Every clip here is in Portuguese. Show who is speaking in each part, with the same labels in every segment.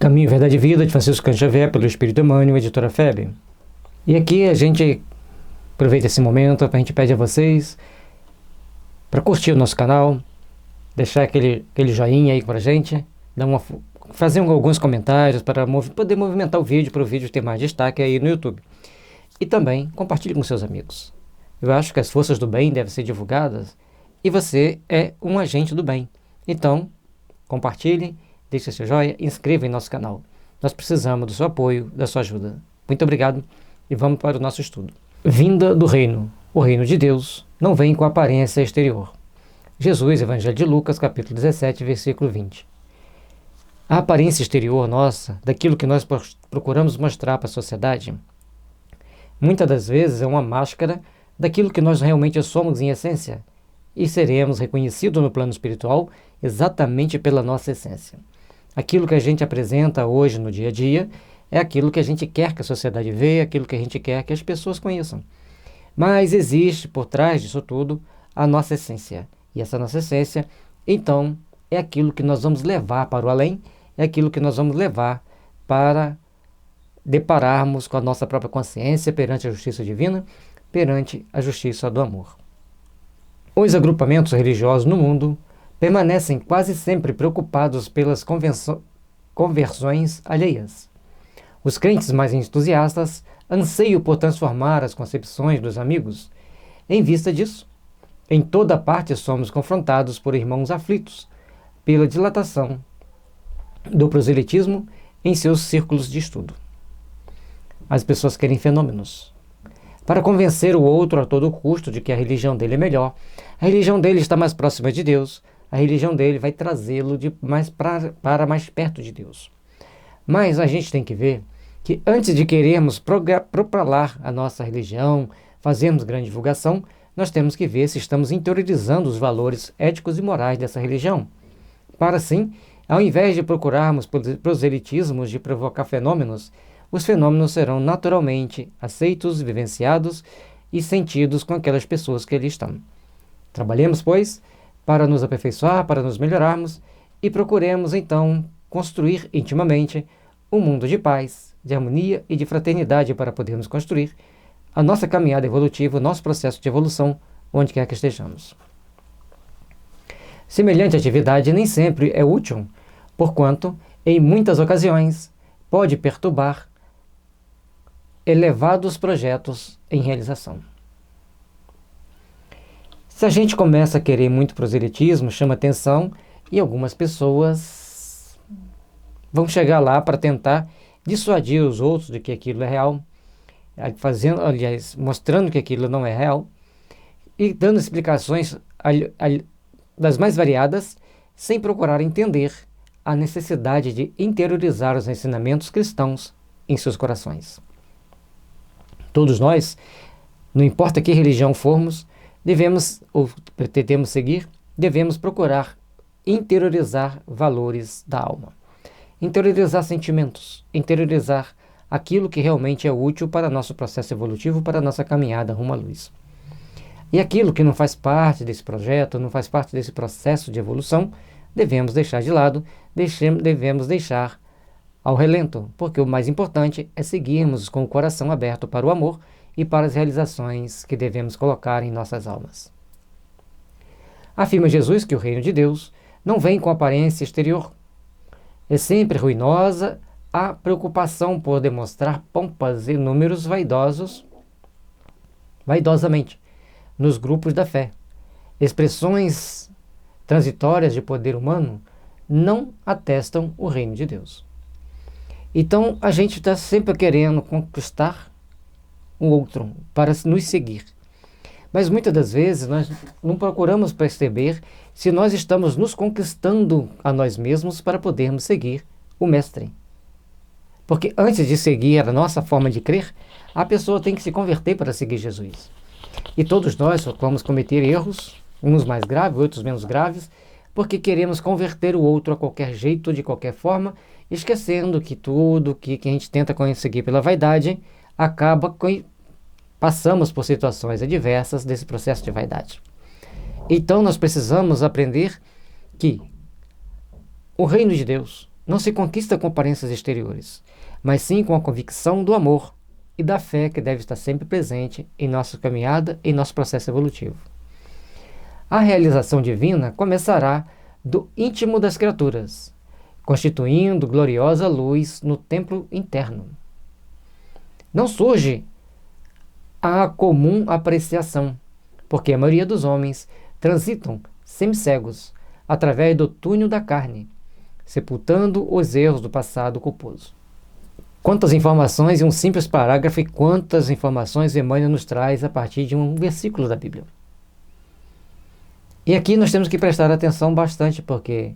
Speaker 1: Caminho, Verdade e Vida, de Francisco Cândido Xavier, pelo Espírito Emmanuel, editora FEB. E aqui a gente aproveita esse momento para a gente pedir a vocês para curtir o nosso canal, deixar aquele joinha aí pra gente, fazer alguns comentários para poder movimentar o vídeo, para o vídeo ter mais destaque aí no YouTube. E também compartilhe com seus amigos. Eu acho que as forças do bem devem ser divulgadas e você é um agente do bem. Então, compartilhe, deixe seu joinha, inscreva em nosso canal. Nós precisamos do seu apoio, da sua ajuda. Muito obrigado e vamos para o nosso estudo. Vinda do reino. O reino de Deus não vem com aparência exterior. Jesus, Evangelho de Lucas, capítulo 17, versículo 20. A aparência exterior nossa, daquilo que nós procuramos mostrar para a sociedade, muitas das vezes é uma máscara daquilo que nós realmente somos em essência, e seremos reconhecidos no plano espiritual exatamente pela nossa essência. Aquilo que a gente apresenta hoje no dia a dia é aquilo que a gente quer que a sociedade veja, aquilo que a gente quer que as pessoas conheçam. Mas existe por trás disso tudo a nossa essência. E essa nossa essência, então, é aquilo que nós vamos levar para o além, é aquilo que nós vamos levar para depararmos com a nossa própria consciência perante a justiça divina, perante a justiça do amor. Os agrupamentos religiosos no mundo permanecem quase sempre preocupados pelas conversões alheias. Os crentes mais entusiastas anseiam por transformar as concepções dos amigos. Em vista disso, em toda parte somos confrontados por irmãos aflitos pela dilatação do proselitismo em seus círculos de estudo. As pessoas querem fenômenos. Para convencer o outro a todo custo de que a religião dele é melhor, a religião dele está mais próxima de Deus, a religião dele vai trazê-lo para mais perto de Deus. Mas a gente tem que ver que antes de querermos propalar a nossa religião, fazermos grande divulgação, nós temos que ver se estamos interiorizando os valores éticos e morais dessa religião. Para assim, ao invés de procurarmos proselitismos de provocar fenômenos, os fenômenos serão naturalmente aceitos, vivenciados e sentidos com aquelas pessoas que ali estão. Trabalhemos, pois, para nos aperfeiçoar, para nos melhorarmos e procuremos, então, construir intimamente um mundo de paz, de harmonia e de fraternidade para podermos construir a nossa caminhada evolutiva, o nosso processo de evolução, onde quer que estejamos. Semelhante atividade nem sempre é útil, porquanto, em muitas ocasiões, pode perturbar elevados projetos em realização. Se a gente começa a querer muito proselitismo, chama atenção e algumas pessoas vão chegar lá para tentar dissuadir os outros de que aquilo é real, mostrando que aquilo não é real e dando explicações das mais variadas, sem procurar entender a necessidade de interiorizar os ensinamentos cristãos em seus corações. Todos nós, não importa que religião formos, devemos ou pretendemos seguir, devemos procurar interiorizar valores da alma, interiorizar sentimentos, interiorizar aquilo que realmente é útil para nosso processo evolutivo, para a nossa caminhada rumo à luz. E aquilo que não faz parte desse projeto, não faz parte desse processo de evolução, devemos deixar de lado, devemos deixar ao relento, porque o mais importante é seguirmos com o coração aberto para o amor e para as realizações que devemos colocar em nossas almas. Afirma Jesus que o reino de Deus não vem com aparência exterior. É sempre ruinosa a preocupação por demonstrar pompas e números vaidosamente, nos grupos da fé. Expressões transitórias de poder humano não atestam o reino de Deus. Então, a gente está sempre querendo conquistar o outro para nos seguir. Mas muitas das vezes nós não procuramos perceber se nós estamos nos conquistando a nós mesmos para podermos seguir o Mestre. Porque antes de seguir a nossa forma de crer, a pessoa tem que se converter para seguir Jesus. E todos nós vamos cometer erros, uns mais graves, outros menos graves, porque queremos converter o outro a qualquer jeito, de qualquer forma, esquecendo que tudo que a gente tenta conseguir pela vaidade, passamos por situações adversas desse processo de vaidade. Então nós precisamos aprender que o reino de Deus não se conquista com aparências exteriores, mas sim com a convicção do amor e da fé que deve estar sempre presente em nossa caminhada e nosso processo evolutivo. A realização divina começará do íntimo das criaturas, constituindo gloriosa luz no templo interno. Não surge a comum apreciação, porque a maioria dos homens transitam semicegos através do túnel da carne, sepultando os erros do passado culposo. Quantas informações em um simples parágrafo e quantas informações Emmanuel nos traz a partir de um versículo da Bíblia. E aqui nós temos que prestar atenção bastante, porque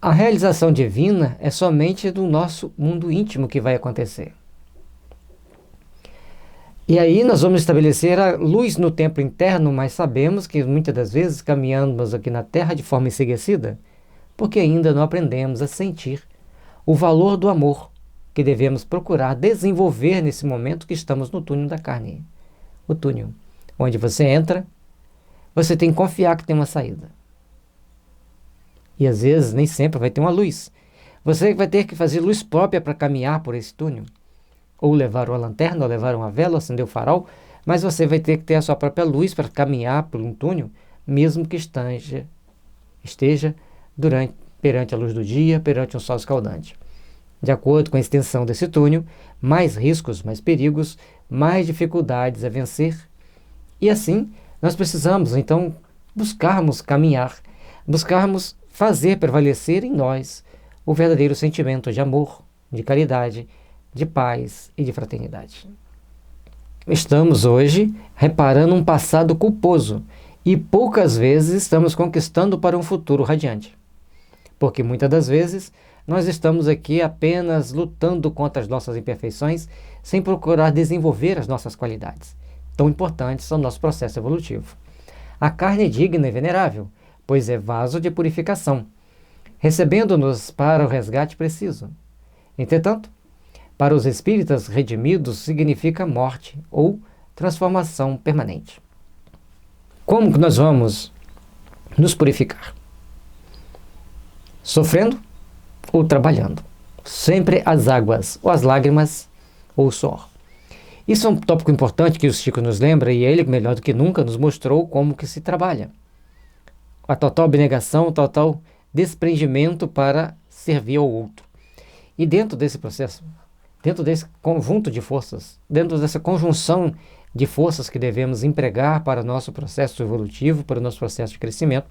Speaker 1: a realização divina é somente do nosso mundo íntimo que vai acontecer. E aí nós vamos estabelecer a luz no templo interno, mas sabemos que muitas das vezes caminhamos aqui na Terra de forma enseguecida, porque ainda não aprendemos a sentir o valor do amor que devemos procurar desenvolver nesse momento que estamos no túnel da carne. O túnel, onde você entra, você tem que confiar que tem uma saída. E às vezes nem sempre vai ter uma luz. Você vai ter que fazer luz própria para caminhar por esse túnel. Ou levar uma lanterna, ou levar uma vela, ou acender o farol, mas você vai ter que ter a sua própria luz para caminhar por um túnel, mesmo que esteja perante a luz do dia, perante um sol escaldante. De acordo com a extensão desse túnel, mais riscos, mais perigos, mais dificuldades a vencer. E assim, nós precisamos, então, buscarmos caminhar, buscarmos fazer prevalecer em nós o verdadeiro sentimento de amor, de caridade, de paz e de fraternidade. Estamos hoje reparando um passado culposo e poucas vezes estamos conquistando para um futuro radiante. Porque muitas das vezes nós estamos aqui apenas lutando contra as nossas imperfeições sem procurar desenvolver as nossas qualidades, tão importantes ao nosso processo evolutivo. A carne é digna e venerável, pois é vaso de purificação, recebendo-nos para o resgate preciso. Entretanto, para os espíritas redimidos significa morte ou transformação permanente. Como que nós vamos nos purificar? Sofrendo ou trabalhando? Sempre as águas, ou as lágrimas, ou o suor. Isso é um tópico importante que o Chico nos lembra, e ele, melhor do que nunca, nos mostrou como que se trabalha. A total abnegação, o total desprendimento para servir ao outro. E dentro desse processo, dentro desse conjunto de forças, dentro dessa conjunção de forças que devemos empregar para o nosso processo evolutivo, para o nosso processo de crescimento,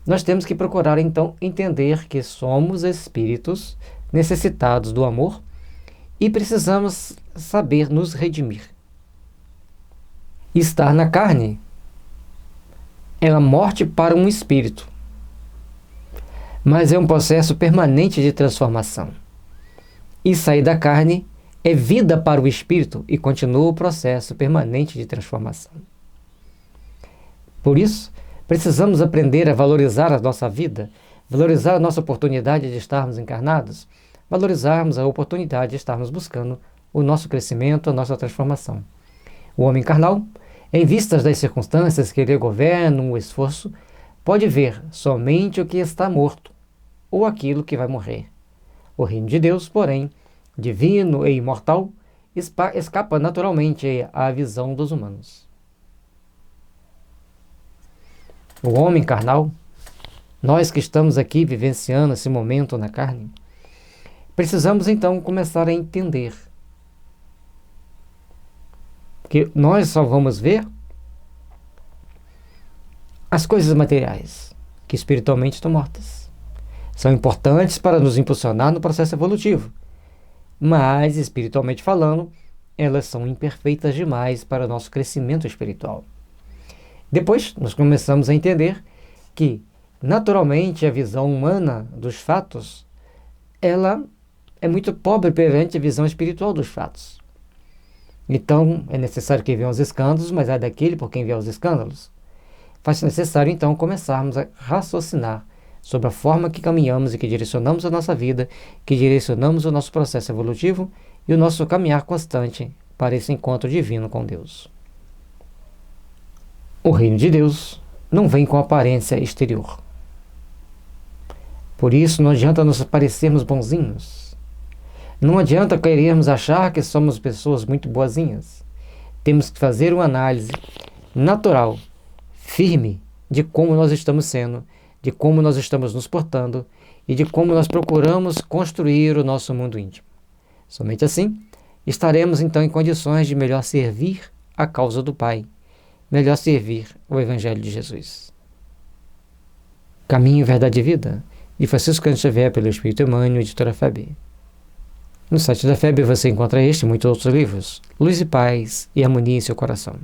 Speaker 1: nós temos que procurar, então, entender que somos espíritos necessitados do amor e precisamos saber nos redimir. Estar na carne é a morte para um espírito, mas é um processo permanente de transformação. E sair da carne é vida para o espírito e continua o processo permanente de transformação. Por isso, precisamos aprender a valorizar a nossa vida, valorizar a nossa oportunidade de estarmos encarnados, valorizarmos a oportunidade de estarmos buscando o nosso crescimento, a nossa transformação. O homem carnal, em vistas das circunstâncias que lhe governam o esforço, pode ver somente o que está morto ou aquilo que vai morrer. O reino de Deus, porém, divino e imortal, escapa naturalmente à visão dos humanos. O homem carnal, nós que estamos aqui vivenciando esse momento na carne, precisamos então começar a entender que nós só vamos ver as coisas materiais, que espiritualmente estão mortas. São importantes para nos impulsionar no processo evolutivo, mas, espiritualmente falando, elas são imperfeitas demais para o nosso crescimento espiritual. Depois, nós começamos a entender que, naturalmente, a visão humana dos fatos, ela é muito pobre perante a visão espiritual dos fatos. Então, é necessário que venham os escândalos, mas é daquele por quem vier os escândalos. Faz necessário, então, começarmos a raciocinar sobre a forma que caminhamos e que direcionamos a nossa vida, que direcionamos o nosso processo evolutivo e o nosso caminhar constante para esse encontro divino com Deus. O reino de Deus não vem com aparência exterior. Por isso não adianta nos parecermos bonzinhos. Não adianta querermos achar que somos pessoas muito boazinhas. Temos que fazer uma análise natural, firme, de como nós estamos sendo, de como nós estamos nos portando e de como nós procuramos construir o nosso mundo íntimo. Somente assim, estaremos então em condições de melhor servir a causa do Pai, melhor servir o Evangelho de Jesus. Caminho, Verdade e Vida, de Francisco Cândido Xavier, pelo Espírito Emmanuel, editora FEB. No site da FEB você encontra este e muitos outros livros. Luz e paz e harmonia em seu coração.